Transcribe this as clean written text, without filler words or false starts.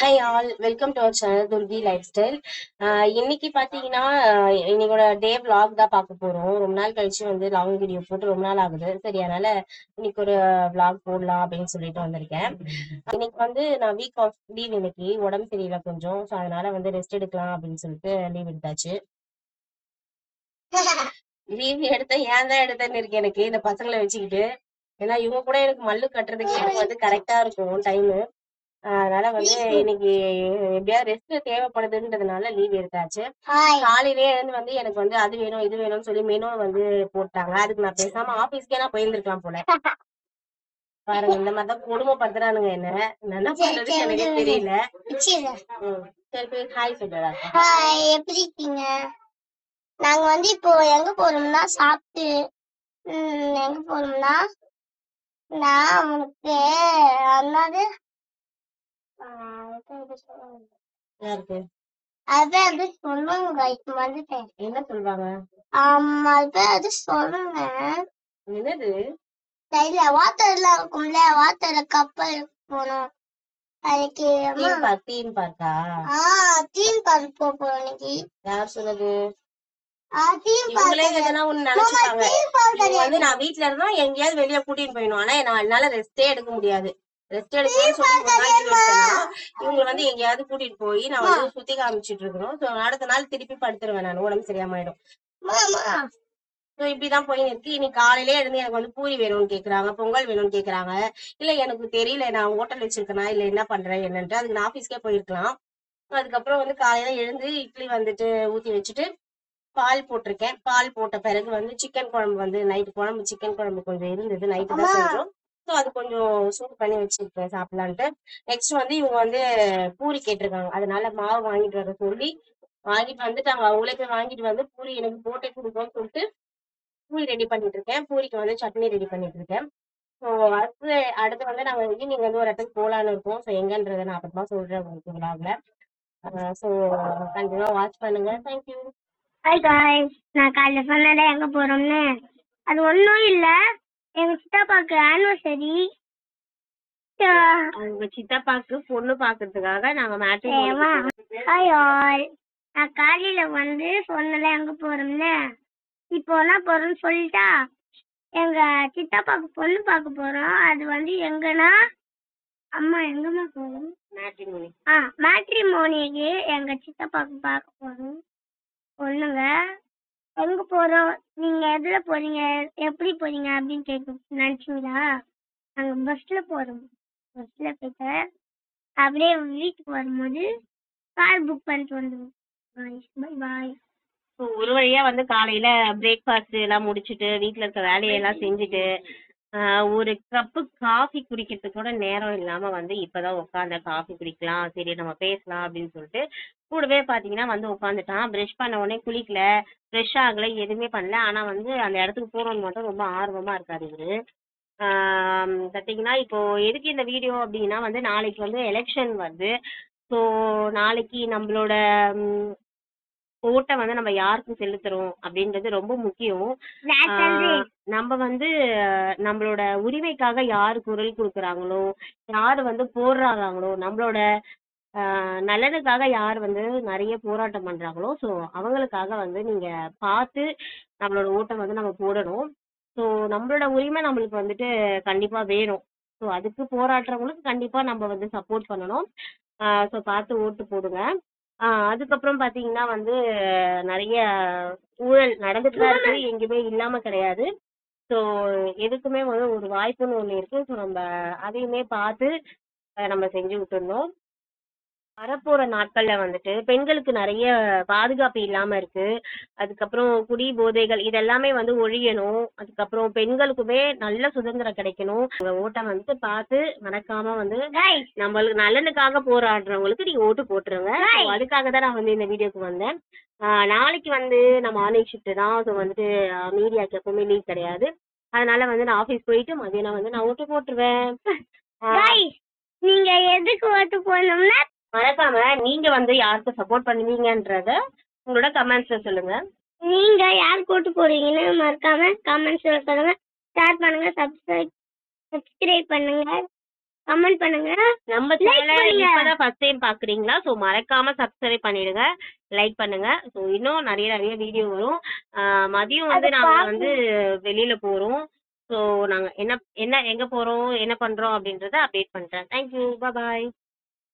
Hi all, welcome to our channel Durgi life style. இன்னைக்கு பார்த்தீங்கன்னா இன்னைக்கோட டே vlog தான் பார்க்க போறோம். ரொம்ப நாள் கழிச்சு வந்து லாங் வீடியோ போட்டு ரொம்ப நாள் ஆகுது. சரி, அதனால இன்னைக்கு ஒரு vlog போடலாம் அப்படின்னு சொல்லிட்டு வந்திருக்கேன். இன்னைக்கு வந்து நான் வீக் ஆஃப் லீவ், இன்னைக்கு உடம்பு சரியில்லை கொஞ்சம். ஸோ அதனால வந்து ரெஸ்ட் எடுக்கலாம் அப்படின்னு சொல்லிட்டு லீவ் எடுத்தாச்சு. லீவ் எடுத்த ஏன் தான் எடுத்தேன்னு இருக்கு எனக்கு இந்த பசங்களை வச்சுக்கிட்டு. ஏன்னா இவங்க கூட எனக்கு மல்லு கட்டுறதுக்கே எனக்கு வந்து கரெக்டா இருக்கும் டைமு. அதனால வந்து இன்னைக்கு எப்படியாவது ரெஸ்ட் தேவைப்படுதுன்றதுனால லீவ் எடுத்தாச்சு. காலையிலேயே எழுந்து வந்து எனக்கு வந்து அது வேணும் இது வேணும்னு சொல்லி மெனு வந்து போட்டாங்க. அதுக்கு நான் பேசாம ஆபீஸ்க்கே நான் போயிருந்திருக்கலாம் போல. பாருங்க, இந்த மாதிரிதான் கொடுமைப்படுத்துறானுங்க என்ன. என்ன பண்றது எனக்கு தெரியல. சரி, போய் ஹாய் சொல்றா. ஹாய், எப்படி இருக்கீங்க? நாங்க வந்து இப்போ எங்க போறோம்னா சாப்பிட்டு எங்க போறோம்னா நான் உனக்கு அண்ணாது யாருக்கு அதான் அது சொல்லுங்க. இப்ப வந்துட்டேன். என்ன சொல்லுவாங்க? அது சொல்லுங்க. என்னது? தெரியல. வாட்டர்லாம் இருக்கும்ல, வாட்டர்ல கப்பல் போனோம். அதுக்கு தீம் பார்க்கா? தீம் பார்க் போறோம் இன்னைக்கு. யார் சொன்னது? இவங்களே எதனா ஒண்ணு நினைச்சுப்பாங்க. இவங்க வந்து நான் வீட்டுல இருந்தா எங்கேயாவது வெளியே கூட்டிட்டு போயிடணும். ஆனா என்னால ரெஸ்டே எடுக்க முடியாது. ரெஸ்ட் எடுக்கணும்னு சொல்லி இவங்க வந்து எங்கேயாவது கூட்டிட்டு போய் நான் வந்து சுத்தி காமிச்சிட்டு இருக்கணும். அடுத்த நாள் திருப்பி படுத்துருவேன், நான் உடம்பு சரியாம ஆயிடும். இப்படிதான் போயின்னு இருக்கு. இன்னைக்கு காலையிலே இருந்து எனக்கு வந்து பூரி வேணும்னு கேக்குறாங்க, பொங்கல் வேணும்னு கேக்குறாங்க. இல்ல எனக்கு தெரியல, நான் ஹோட்டல் வச்சிருக்கேனா இல்ல என்ன பண்றேன் என்னன்ட்டு. அதுக்கு நான் ஆபீஸ்க்கே போயிருக்கலாம். அதுக்கப்புறம் வந்து காலையில எழுந்து இட்லி வந்துட்டு ஊத்தி வச்சுட்டு பால் போட்டிருக்கேன். பால் போட்ட பிறகு வந்து சிக்கன் குழம்பு வந்து நைட்டு குழம்பு சிக்கன் குழம்பு கொஞ்சம் இருந்தது, நைட்டு தான் செஞ்சோம். ஸோ அது கொஞ்சம் சூடு பண்ணி வச்சிருக்கேன் சாப்பிடலான்ட்டு. நெக்ஸ்ட் வந்து இவங்க வந்து பூரி கேட்டிருக்காங்க. அதனால மாவு வாங்கிட்டு வர சொல்லி வாங்கிட்டு வந்துட்டாங்க. அவங்களே போய் வாங்கிட்டு வந்து பூரி எனக்கு போட்டே கொடுக்கணும்னு சொல்லிட்டு பூரி ரெடி பண்ணிட்டு இருக்கேன். பூரிக்கு வந்து சட்னி ரெடி பண்ணிட்டு இருக்கேன். ஸோ அடுத்து வந்து நாங்க ஈவினிங் வந்து ஒரு இடத்துக்கு போலான்னு இருக்கோம். ஸோ எங்கன்றதை நான் அப்புறமா சொல்றேன் உங்களுக்கு vlogல. ஸோ கண்டிப்பா வாட்ச் பண்ணுங்க. தேங்க்யூ. ஹாய் காய்ஸ், நான் காலைல சொன்னதே எங்க போறோம்னு. அது ஒன்றும் இல்லை, எங்க சித்தப்பாக்கு ஆனிவர்சரி. உங்க சித்தப்பாக்கு பொண்ணு பாக்குறதுக்காக நாங்க ஹாய் ஆல், நான் காலையில வந்து சொன்னல எங்க போறோம்னு. இப்போ என்ன போறோம்னு சொல்லிட்டா, எங்க சித்தப்பாக்கு பொண்ணு பார்க்க போறோம். அது வந்து எங்கன்னா அம்மா எங்கம்மா போறோம்? மேட்ரிமோனிக்கு எங்க சித்தப்பாக்கு பார்க்க போறோம் பொண்ணுங்க. எங்க போறோம், நீங்க எதுல போறீங்க, எப்படி போறீங்க அப்படின்னு கேட்க நினைச்சீங்களா? நாங்க பஸ்ல போறோம். பஸ்ல போயிட்டு அப்படியே வீட்டுக்கு வரும்போது கார் புக் பண்ணிட்டு வந்துடுவோம். பாய் பாய். ஒரு வழியா வந்து காலையில பிரேக்ஃபாஸ்ட் எல்லாம் முடிச்சுட்டு வீட்டுல இருக்க வேலையெல்லாம் செஞ்சுட்டு ஒரு கப்பு காஃபி குடிக்கிறதுக்கு கூட நேரம் இல்லாம வந்து இப்பதான் உட்காந்த காஃபி குடிக்கலாம், சரி நம்ம பேசலாம் அப்படின்னு சொல்லிட்டு கூடவே பாத்தீங்கன்னா வந்து உட்காந்துட்டான். ப்ரஷ் பண்ண உடனே குளிக்கல, ஃப்ரெஷ் ஆகல, எதுவுமே பண்ணல. ஆனா வந்து அந்த இடத்துக்கு போறோம்னு மட்டும் ரொம்ப ஆர்வமா இருக்காரு இவரு. பார்த்தீங்கன்னா இப்போ எதுக்கு இந்த வீடியோ அப்படின்னா வந்து நாளைக்கு வந்து எலெக்ஷன் வருது. ஸோ நாளைக்கு நம்மளோட ஓட்டை வந்து நம்ம யாருக்கு செலுத்துறோம் அப்படின்றது ரொம்ப முக்கியம். நம்ம வந்து நம்மளோட உரிமைக்காக யாரு குரல் கொடுக்குறாங்களோ, யாரு வந்து போராடுறாங்களோ, நம்மளோட நலனுக்காக யார் வந்து நிறைய போராட்டம் பண்றாங்களோ, ஸோ அவங்களுக்காக வந்து நீங்க பார்த்து நம்மளோட ஓட்டை வந்து நம்ம போடணும். ஸோ நம்மளோட உரிமை நம்மளுக்கு வந்துட்டு கண்டிப்பா வேணும். ஸோ அதுக்கு போராடுறவங்களுக்கு கண்டிப்பா நம்ம வந்து சப்போர்ட் பண்ணணும். ஸோ பார்த்து ஓட்டு போடுங்க. அதுக்கப்புறம் பாத்தீங்கன்னா வந்து நிறைய ஊழல் நடந்துட்டு தான் இருக்கு, எங்கேயுமே இல்லாம கிடையாது. ஸோ எதுக்குமே வந்து ஒரு வாய்ப்புன்னு ஒண்ணு இருக்கு. ஸோ நம்ம அதையுமே பார்த்து நம்ம செஞ்சு விட்டுருந்தோம். வரப்போற நாட்கள்ல வந்துட்டு பெண்களுக்கு நிறைய பாதுகாப்பு இல்லாம இருக்கு. அதுக்கப்புறம் குடி போதைகள் இதெல்லாமே வந்து ஒழியணும். அதுக்கப்புறம் பெண்களுக்குமே நல்ல சுதந்திரம் கிடைக்கணும். ஓட்டை வந்து பார்த்து மறக்காம வந்து நம்மளுக்கு நலனுக்காக போராடுறவங்களுக்கு நீங்க ஓட்டு போட்டுருங்க. அதுக்காக தான் நான் வந்து இந்த வீடியோக்கு வந்தேன். நாளைக்கு வந்து நான் மார்னிங் ஷிஃப்ட் தான். ஸோ வந்துட்டு மீடியாக்கு எப்பவுமே லீவ் கிடையாது. அதனால வந்து நான் ஆஃபீஸ் போயிட்டு மதியானம் வந்து நான் ஓட்டு போட்டுருவேன். நீங்க எதுக்கு ஓட்டு போடணும்னா மறக்காம நீங்க வந்து யாருக்கு சப்போர்ட் பண்ணுவீங்கன்றத உங்களோட கமெண்ட்ஸ்ல சொல்லுங்க. நீங்க யாருக்கு ஓட்டு போடுறீங்கன்னு மறக்காம கமெண்ட்ஸ்ல சொல்லுங்க. ஷேர் பண்ணுங்க, சப்ஸ்கிரைப் பண்ணுங்க. கமெண்ட் பண்ணுங்க. நம்ம Like சேனலை பண்ணுங்க. இப்பதான் ஃபர்ஸ்ட் டைம் பாக்குறீங்களா? ஸோ மறக்காம சப்ஸ்கிரைப் பண்ணிடுங்க, லைக் பண்ணுங்க. ஸோ இன்னும் நிறைய வீடியோ வரும். மதியம் வந்து அதை நாங்க பார்க்க வந்து வெளியில போறோம். ஸோ நாங்க என்ன என்ன எங்க போறோம், என்ன பண்றோம் அப்படின்றத அப்டேட் பண்றேன். தேங்க்யூ, பாய்.